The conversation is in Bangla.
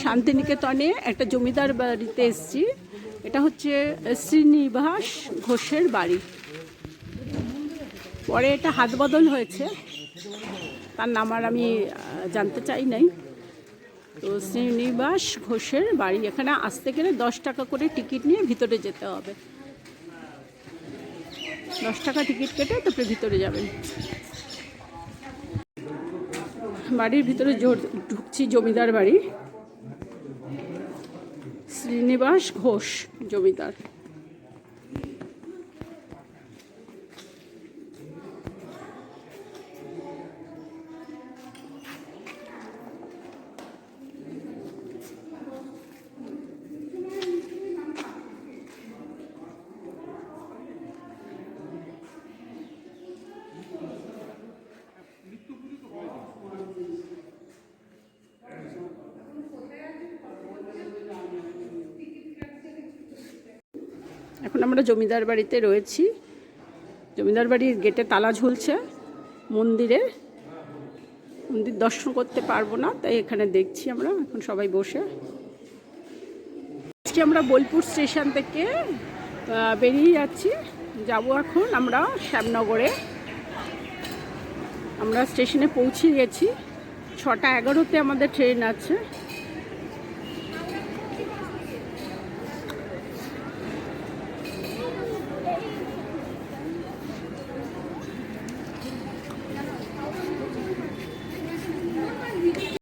শান্তিনিকেতনে একটা জমিদার বাড়িতে এসেছি। এটা হচ্ছে শ্রীনিবাস ঘোষের বাড়ি। পরে এটা হাত বদল হয়েছে, তার নাম আর আমি জানতে চাই নাই। তো শ্রীনিবাস ঘোষের বাড়ি, এখানে আসতে গেলে 10 টাকা করে টিকিট নিয়ে ভিতরে যেতে হবে। 10 টাকা টিকিট কেটে তারপরে ভিতরে যাবেন। বাড়ির ভিতরে ঢুকছি, জমিদার বাড়ি। শ্রীনিবাস ঘোষ জমিদার। এখন আমরা জমিদার বাড়িতে রয়েছি। জমিদার বাড়ির গেটে তালা ঝুলছে। মন্দির দর্শন করতে পারবো না, তাই এখানে দেখছি আমরা এখন সবাই বসে। আজকে আমরা বোলপুর স্টেশন থেকে বেরিয়ে যাচ্ছি, যাব এখন আমরা শ্যামনগরে। আমরা স্টেশনে পৌঁছে গেছি। 6টা 11-তে আমাদের ট্রেন আছে।